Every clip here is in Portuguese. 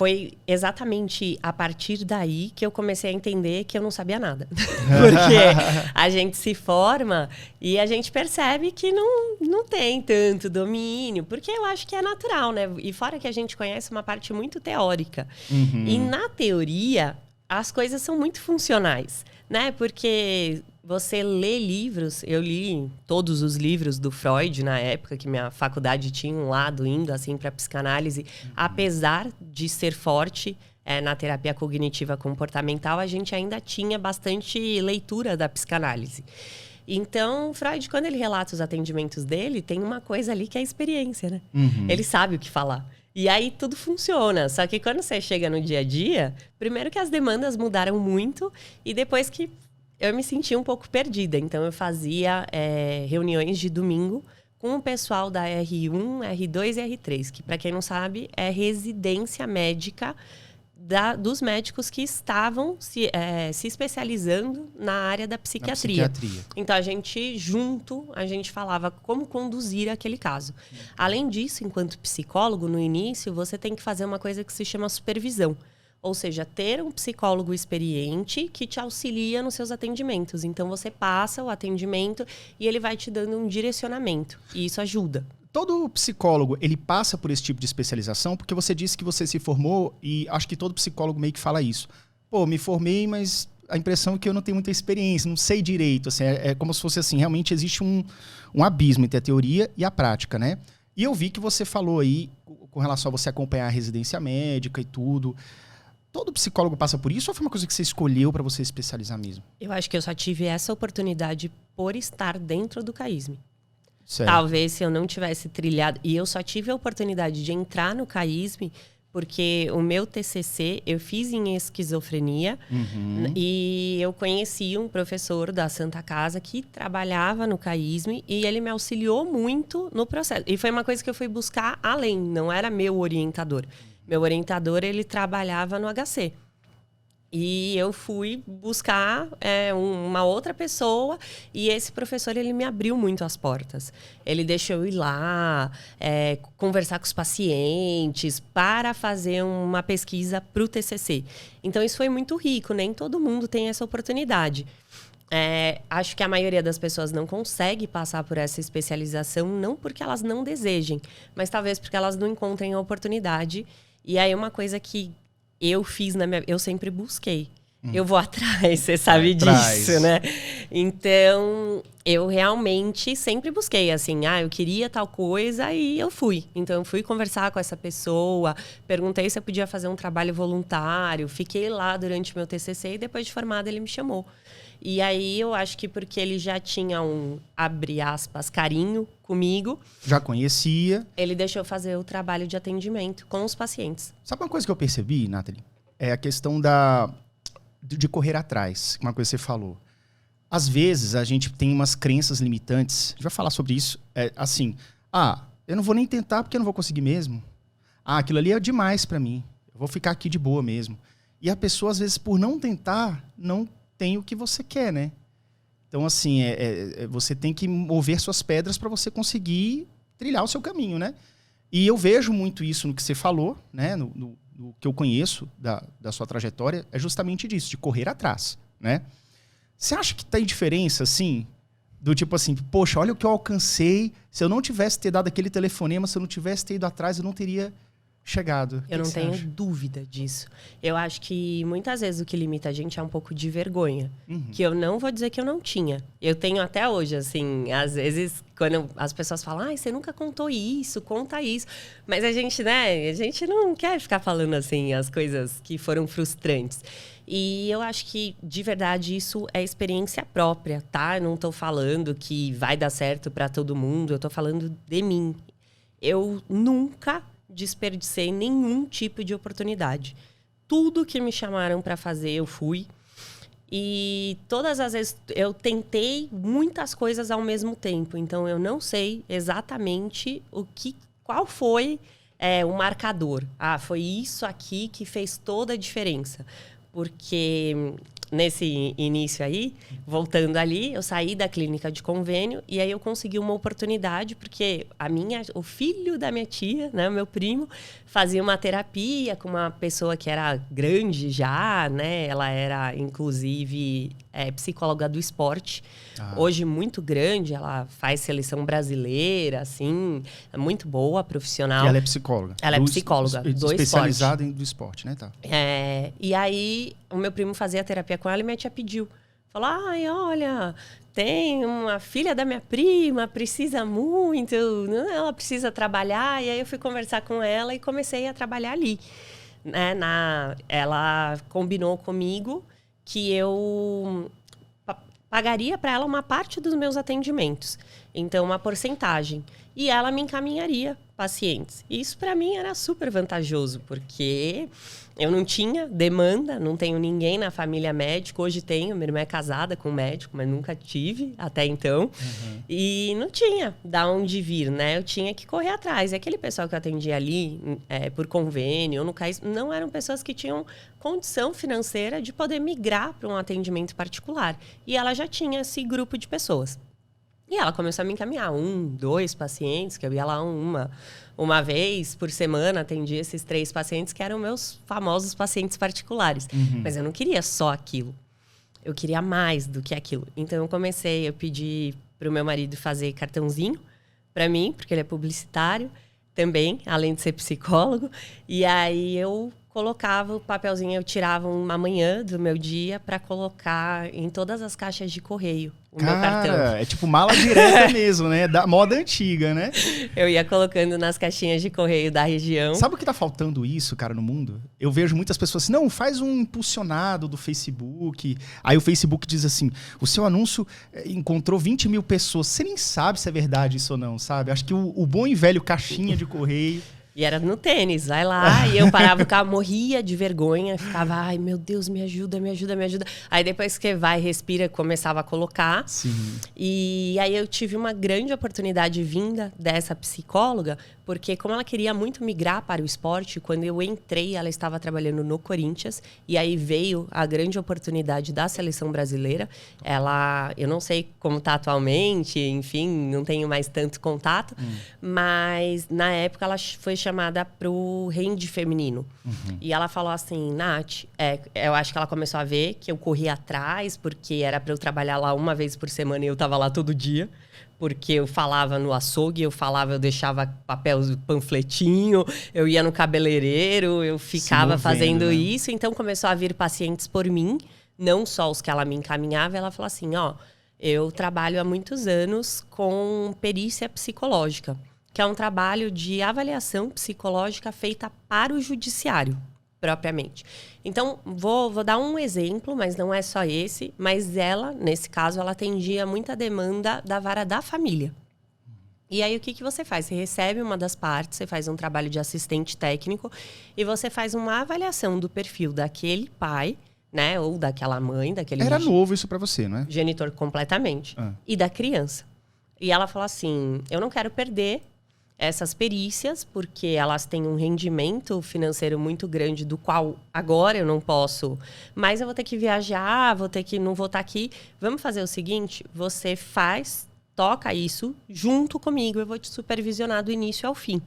foi exatamente a partir daí que eu comecei a entender que eu não sabia nada. Porque a gente se forma e a gente percebe que não tem tanto domínio, porque eu acho que é natural, né? E fora que a gente conhece uma parte muito teórica. E na teoria, as coisas são muito funcionais, né? Porque você lê livros, eu li todos os livros do Freud na época, que minha faculdade tinha um lado indo assim para psicanálise, apesar de ser forte na terapia cognitiva comportamental, a gente ainda tinha bastante leitura da psicanálise. Então, Freud, quando ele relata os atendimentos dele, tem uma coisa ali que é a experiência, né? Ele sabe o que falar. E aí tudo funciona. Só que quando você chega no dia a dia, primeiro que as demandas mudaram muito e depois que eu me senti um pouco perdida. Então, eu fazia reuniões de domingo com o pessoal da R1, R2 e R3, que, para quem não sabe, é residência médica dos médicos que estavam se especializando na área da psiquiatria. Então, a gente falava como conduzir aquele caso. Além disso, enquanto psicólogo, no início, você tem que fazer uma coisa que se chama supervisão. Ou seja, ter um psicólogo experiente que te auxilia nos seus atendimentos. Então, você passa o atendimento e ele vai te dando um direcionamento. E isso ajuda. Todo psicólogo, ele passa por esse tipo de especialização? Porque você disse que você se formou e acho que todo psicólogo meio que fala isso. Pô, me formei, mas a impressão é que eu não tenho muita experiência, não sei direito. Assim, é como se fosse assim, realmente existe um abismo entre a teoria e a prática, né? E eu vi que você falou aí com relação a você acompanhar a residência médica e tudo. Todo psicólogo passa por isso ou foi uma coisa que você escolheu para você especializar mesmo? Eu acho que eu só tive essa oportunidade por estar dentro do CAISM. Certo. Talvez se eu não tivesse trilhado... E eu só tive a oportunidade de entrar no CAISM porque o meu TCC eu fiz em esquizofrenia e eu conheci um professor da Santa Casa que trabalhava no CAISM e ele me auxiliou muito no processo. E foi uma coisa que eu fui buscar além, não era meu orientador. Meu orientador, ele trabalhava no HC. E eu fui buscar uma outra pessoa e esse professor, ele me abriu muito as portas. Ele deixou eu ir lá, conversar com os pacientes para fazer uma pesquisa para o TCC. Então, isso foi muito rico, nem todo mundo tem essa oportunidade. Acho que a maioria das pessoas não consegue passar por essa especialização, não porque elas não desejem, mas talvez porque elas não encontrem a oportunidade. E aí, uma coisa que eu fiz eu sempre busquei. Eu vou atrás, você sabe disso, né? Então, eu realmente sempre busquei, assim, eu queria tal coisa e eu fui. Então, eu fui conversar com essa pessoa, perguntei se eu podia fazer um trabalho voluntário, fiquei lá durante o meu TCC e depois de formada ele me chamou. E aí, eu acho que porque ele já tinha abre aspas, carinho comigo. Já conhecia. Ele deixou eu fazer o trabalho de atendimento com os pacientes. Sabe uma coisa que eu percebi, Nathalie? É a questão de correr atrás, uma coisa que você falou. Às vezes, a gente tem umas crenças limitantes. A gente vai falar sobre isso. Eu não vou nem tentar porque eu não vou conseguir mesmo. Aquilo ali é demais pra mim. Eu vou ficar aqui de boa mesmo. E a pessoa, às vezes, por não tentar, não tem o que você quer, né? Então, assim, você tem que mover suas pedras para você conseguir trilhar o seu caminho, né? E eu vejo muito isso no que você falou, né? No que eu conheço da sua trajetória, é justamente disso, de correr atrás, né? Você acha que tem diferença, assim, do tipo assim, poxa, olha o que eu alcancei, se eu não tivesse ter dado aquele telefonema, se eu não tivesse ter ido atrás, eu não teria chegado. Eu não tenho dúvida disso. Eu acho que muitas vezes o que limita a gente é um pouco de vergonha. Que eu não vou dizer que eu não tinha. Eu tenho até hoje, assim, às vezes, quando as pessoas falam, você nunca contou isso, conta isso. Mas a gente, né, a gente não quer ficar falando, assim, as coisas que foram frustrantes. E eu acho que, de verdade, isso é experiência própria, tá? Eu não tô falando que vai dar certo pra todo mundo, eu tô falando de mim. Eu nunca desperdicei nenhum tipo de oportunidade. Tudo que me chamaram para fazer, eu fui. E todas as vezes eu tentei muitas coisas ao mesmo tempo. Então, eu não sei exatamente qual foi o marcador. Foi isso aqui que fez toda a diferença. Porque nesse início aí, voltando ali, eu saí da clínica de convênio e aí eu consegui uma oportunidade, porque o filho da minha tia, né, meu primo, fazia uma terapia com uma pessoa que era grande já, né? Ela era, inclusive, psicóloga do esporte. Hoje, muito grande, ela faz seleção brasileira, assim, é muito boa, profissional. E ela é psicóloga? Ela é psicóloga do esporte. Especializada no esporte, né? Tá. E aí, o meu primo fazia terapia com ela e minha tia pediu. Falou, ai, olha, tem uma filha da minha prima, precisa muito, ela precisa trabalhar. E aí eu fui conversar com ela e comecei a trabalhar ali. Né? Ela combinou comigo que eu pagaria para ela uma parte dos meus atendimentos. Então, uma porcentagem. E ela me encaminharia pacientes. E isso, para mim, era super vantajoso, porque eu não tinha demanda, não tenho ninguém na família médico. Hoje tenho, minha irmã é casada com um médico, mas nunca tive até então. Uhum. E não tinha da onde vir, né? Eu tinha que correr atrás. E aquele pessoal que eu atendia ali, por convênio, no CAIS, não eram pessoas que tinham condição financeira de poder migrar para um atendimento particular. E ela já tinha esse grupo de pessoas. E ela começou a me encaminhar 1, 2 pacientes, que eu ia lá uma vez por semana, atendia esses 3 pacientes, que eram meus famosos pacientes particulares. Uhum. Mas eu não queria só aquilo. Eu queria mais do que aquilo. Então, eu pedi para o meu marido fazer cartãozinho para mim, porque ele é publicitário também, além de ser psicólogo. E aí, eu colocava o papelzinho, eu tirava uma manhã do meu dia para colocar em todas as caixas de correio o meu cartão. É tipo mala direta mesmo, né? Da moda antiga, né? Eu ia colocando nas caixinhas de correio da região. Sabe o que tá faltando isso, cara, no mundo? Eu vejo muitas pessoas assim, não, faz um impulsionado do Facebook. Aí o Facebook diz assim, o seu anúncio encontrou 20 mil pessoas. Você nem sabe se é verdade isso ou não, sabe? Acho que o bom e velho caixinha de correio... E era no tênis, vai lá. E eu parava o carro, morria de vergonha. Ficava, ai, meu Deus, me ajuda, me ajuda, me ajuda. Aí depois que vai, respira, começava a colocar. Sim. E aí eu tive uma grande oportunidade vinda dessa psicóloga, porque como ela queria muito migrar para o esporte, quando eu entrei, ela estava trabalhando no Corinthians. E aí veio a grande oportunidade da seleção brasileira. Eu não sei como está atualmente, enfim, não tenho mais tanto contato. Mas na época ela foi chamada para o hand feminino. Uhum. E ela falou assim, Nath, eu acho que ela começou a ver que eu corria atrás, porque era para eu trabalhar lá uma vez por semana e eu estava lá todo dia. Porque eu falava no açougue, eu deixava papel, panfletinho, eu ia no cabeleireiro, eu ficava fazendo, né? Isso. Então, começou a vir pacientes por mim, não só os que ela me encaminhava. Ela falou assim, eu trabalho há muitos anos com perícia psicológica, que é um trabalho de avaliação psicológica feita para o judiciário, propriamente. Então, vou dar um exemplo, mas não é só esse. Mas ela, nesse caso, ela atendia muita demanda da vara da família. E aí, o que você faz? Você recebe uma das partes, você faz um trabalho de assistente técnico e você faz uma avaliação do perfil daquele pai, né? Ou daquela mãe, daquele... Era novo isso pra você, não é? Genitor, completamente. E da criança. E ela falou assim, eu não quero perder essas perícias, porque elas têm um rendimento financeiro muito grande, do qual agora eu não posso, mas eu vou ter que viajar, não vou estar aqui. Vamos fazer o seguinte, você toca isso junto comigo, eu vou te supervisionar do início ao fim.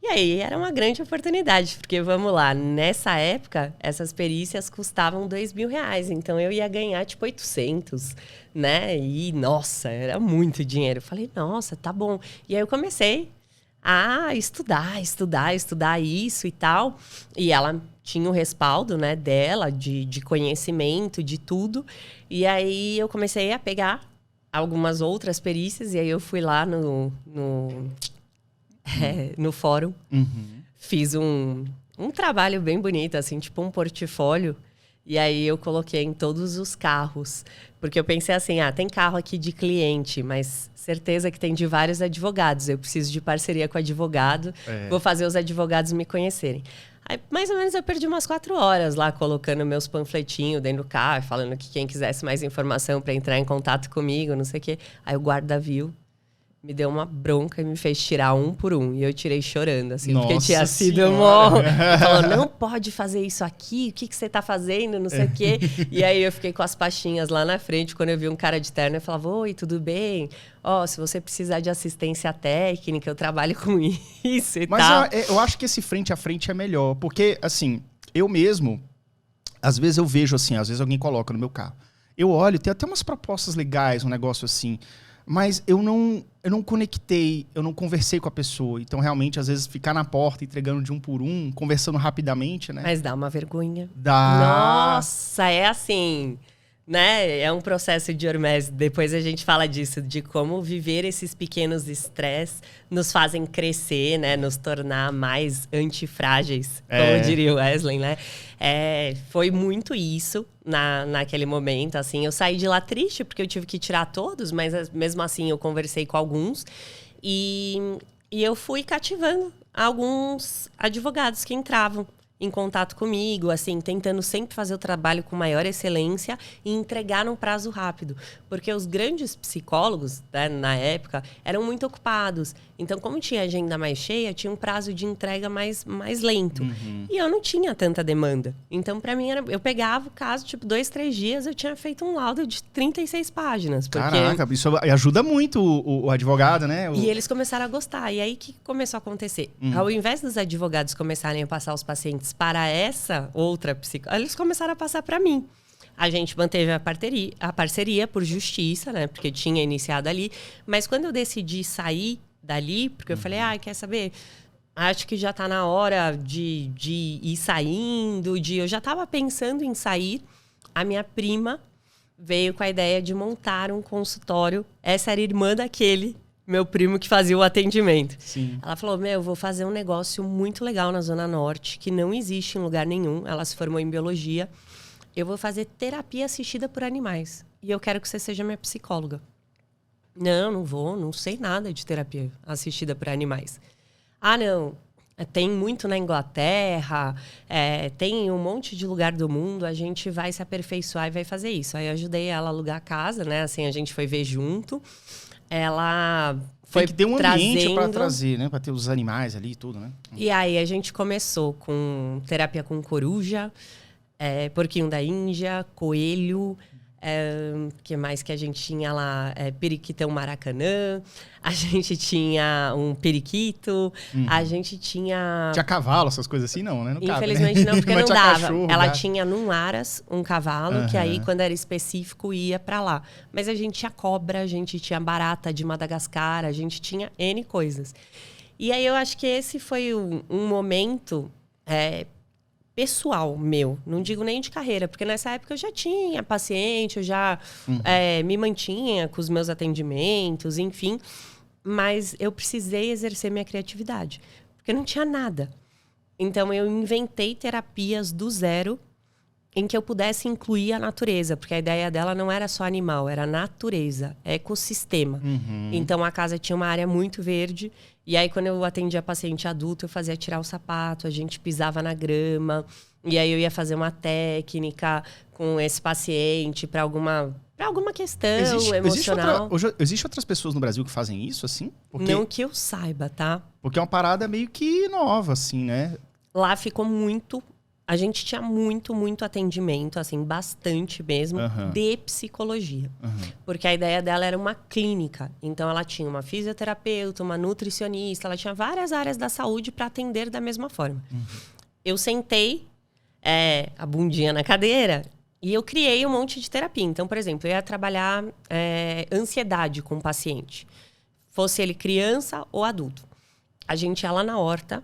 E aí era uma grande oportunidade, porque vamos lá, nessa época, essas perícias custavam R$2.000, então eu ia ganhar tipo 800, né? E, nossa, era muito dinheiro. Eu falei, nossa, tá bom. E aí eu comecei a estudar isso e tal. E ela tinha o respaldo, né, dela, de conhecimento, de tudo. E aí eu comecei a pegar algumas outras perícias, e aí eu fui lá no fórum. Fiz um trabalho bem bonito, assim, tipo um portfólio. E aí eu coloquei em todos os carros. Porque eu pensei assim, tem carro aqui de cliente, mas certeza que tem de vários advogados. Eu preciso de parceria com o advogado. Vou fazer os advogados me conhecerem. Aí, mais ou menos, eu perdi umas 4 horas lá, colocando meus panfletinhos dentro do carro, falando que quem quisesse mais informação para entrar em contato comigo, não sei o quê. Aí o guarda viu. me deu uma bronca e me fez tirar um por um. E eu tirei chorando, assim, porque Nossa tinha sido mó. Falou, não pode fazer isso aqui, o que você tá fazendo, não sei o quê. E aí eu fiquei com as pastinhas lá na frente, quando eu vi um cara de terno, eu falava, oi, tudo bem? Ó, se você precisar de assistência técnica, eu trabalho com isso e tal. Mas eu acho que esse frente a frente é melhor, porque, assim, eu mesmo, às vezes eu vejo assim, às vezes alguém coloca no meu carro. Eu olho, tem até umas propostas legais, um negócio assim, mas eu não conectei, eu não conversei com a pessoa. Então, realmente, às vezes, ficar na porta, entregando de um por um, conversando rapidamente, né? Mas dá uma vergonha. Dá. Nossa, é assim, né? É um processo de Hormese. Depois a gente fala disso, de como viver esses pequenos estresses nos fazem crescer, né? Nos tornar mais antifrágeis, como diria o Wesley, né? Foi muito isso naquele momento, assim. Eu saí de lá triste, porque eu tive que tirar todos, mas mesmo assim eu conversei com alguns. E eu fui cativando alguns advogados que entravam em contato comigo, assim, tentando sempre fazer o trabalho com maior excelência e entregar num prazo rápido. Porque os grandes psicólogos, né, na época, eram muito ocupados. Então, como tinha agenda mais cheia, tinha um prazo de entrega mais lento. Uhum. E eu não tinha tanta demanda. Então, para mim, eu pegava o caso, tipo, 2, 3 dias, eu tinha feito um laudo de 36 páginas. Porque... Caraca, isso ajuda muito o advogado, né? E eles começaram a gostar. E aí, o que começou a acontecer? Ao invés dos advogados começarem a passar os pacientes para essa outra psicóloga, eles começaram a passar para mim. A gente manteve a parceria por justiça, né? Porque tinha iniciado ali. Mas quando eu decidi sair dali, porque eu falei, quer saber? Acho que já tá na hora de ir saindo, eu já estava pensando em sair. A minha prima veio com a ideia de montar um consultório. Essa era a irmã daquele meu primo que fazia o atendimento. Sim. Ela falou, eu vou fazer um negócio muito legal na Zona Norte, que não existe em lugar nenhum. Ela se formou em biologia. Eu vou fazer terapia assistida por animais. E eu quero que você seja minha psicóloga. Não vou, não sei nada de terapia assistida por animais. Não, tem muito na Inglaterra, tem um monte de lugar do mundo, a gente vai se aperfeiçoar e vai fazer isso. Aí eu ajudei ela a alugar a casa, né? Assim, a gente foi ver junto. Ela foi tem que ter um ambiente trazendo... para trazer, né? Para ter os animais ali e tudo, né? E aí a gente começou com terapia com coruja, porquinho da Índia, coelho, que mais que a gente tinha lá? Periquitão Maracanã, a gente tinha um periquito, a gente tinha... Tinha cavalo, essas coisas assim, não, né? Infelizmente cabe, né? não, porque Mas não tinha dava. cachorro, Ela gato. tinha num aras um cavalo, que aí quando era específico ia pra lá. Mas a gente tinha cobra, a gente tinha barata de Madagascar, a gente tinha N coisas. E aí eu acho que esse foi um momento... pessoal meu, não digo nem de carreira, porque nessa época eu já tinha paciente, eu já me mantinha com os meus atendimentos, enfim, mas eu precisei exercer minha criatividade, porque não tinha nada. Então eu inventei terapias do zero em que eu pudesse incluir a natureza, porque a ideia dela não era só animal, era natureza, ecossistema. Então a casa tinha uma área muito verde, e aí quando eu atendia paciente adulto, eu fazia tirar o sapato, a gente pisava na grama, e aí eu ia fazer uma técnica com esse paciente para alguma questão emocional. Existe outras pessoas no Brasil que fazem isso, assim? Não que eu saiba, tá? Porque é uma parada meio que nova, assim, né? Lá ficou muito... A gente tinha muito atendimento, assim, bastante mesmo, de psicologia. Porque a ideia dela era uma clínica. Então, ela tinha uma fisioterapeuta, uma nutricionista, ela tinha várias áreas da saúde para atender da mesma forma. Eu sentei a bundinha na cadeira e eu criei um monte de terapia. Então, por exemplo, eu ia trabalhar ansiedade com o paciente. Fosse ele criança ou adulto. A gente ia lá na horta,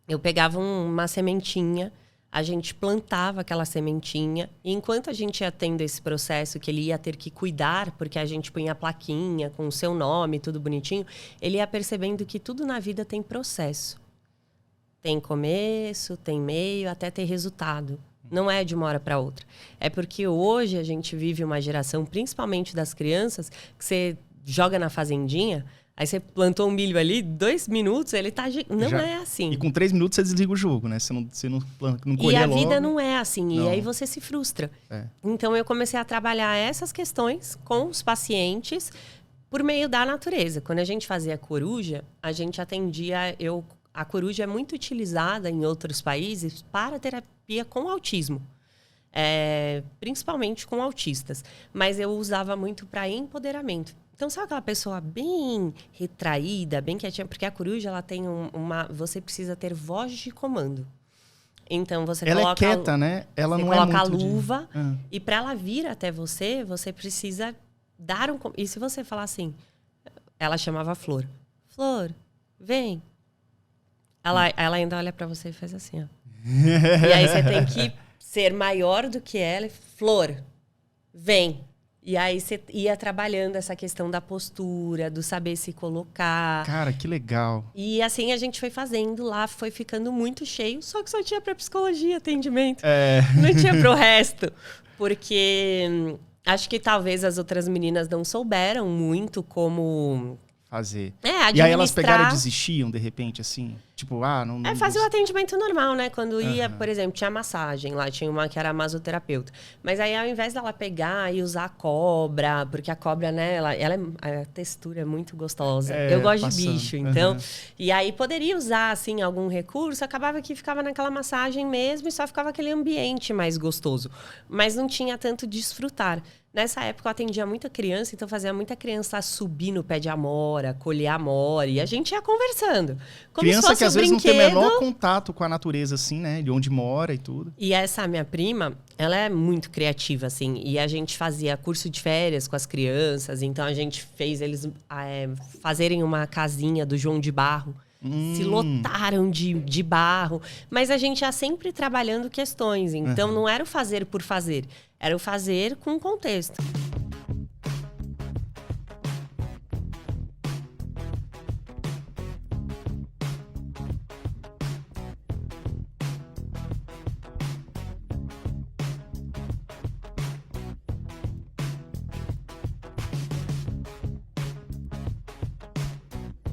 eu pegava uma sementinha, a gente plantava aquela sementinha, e enquanto a gente ia tendo esse processo que ele ia ter que cuidar, porque a gente punha a plaquinha com o seu nome, tudo bonitinho, ele ia percebendo que tudo na vida tem processo. Tem começo, tem meio, até ter resultado. Não é de uma hora para outra. É porque hoje a gente vive uma geração, principalmente das crianças, que você joga na fazendinha... Aí você plantou um milho ali, 2 minutos, ele tá... Não é assim. E com 3 minutos você desliga o jogo, né? Você não colher E a logo. vida não é assim. Não. E aí você se frustra. Então eu comecei a trabalhar essas questões com os pacientes por meio da natureza. Quando a gente fazia coruja, a gente atendia... A coruja é muito utilizada em outros países para terapia com autismo. Principalmente com autistas. Mas eu usava muito para empoderamento. Então, sabe aquela pessoa bem retraída, bem quietinha? Porque a coruja, ela tem você precisa ter voz de comando. Então, ela é quieta, né? Ela não é muito coloca a luva. E para ela vir até você, você precisa dar E se você falar assim... Ela chamava Flor. Flor, vem. Ela ainda olha para você e faz assim, ó. E aí você tem que ser maior do que ela. Flor, vem. E aí você ia trabalhando essa questão da postura, do saber se colocar. Cara, que legal. E assim a gente foi fazendo lá, foi ficando muito cheio. Só que só tinha para psicologia atendimento. Não tinha para o resto. Porque acho que talvez as outras meninas não souberam muito como... fazer. Administrar. E aí elas pegaram e desistiam, de repente, assim? Tipo, não... fazia o atendimento normal, né? Quando ia, por exemplo, tinha massagem lá, tinha uma que era masoterapeuta. Mas aí, ao invés dela pegar e usar a cobra, porque a cobra, né, a textura é muito gostosa. Eu gosto de bicho, então... E aí, poderia usar, assim, algum recurso, acabava que ficava naquela massagem mesmo e só ficava aquele ambiente mais gostoso. Mas não tinha tanto desfrutar. Nessa época eu atendia muita criança, então fazia muita criança subir no pé de amora, colher amora, e a gente ia conversando. Como criança que às vezes não tem o brinquedo. menor contato com a natureza, assim, né? De onde mora e tudo. E essa minha prima, ela é muito criativa, assim, e a gente fazia curso de férias com as crianças, então a gente fez eles fazerem uma casinha do João de Barro. Se lotaram de barro, mas a gente ia sempre trabalhando questões, então não era o fazer por fazer, era o fazer com contexto.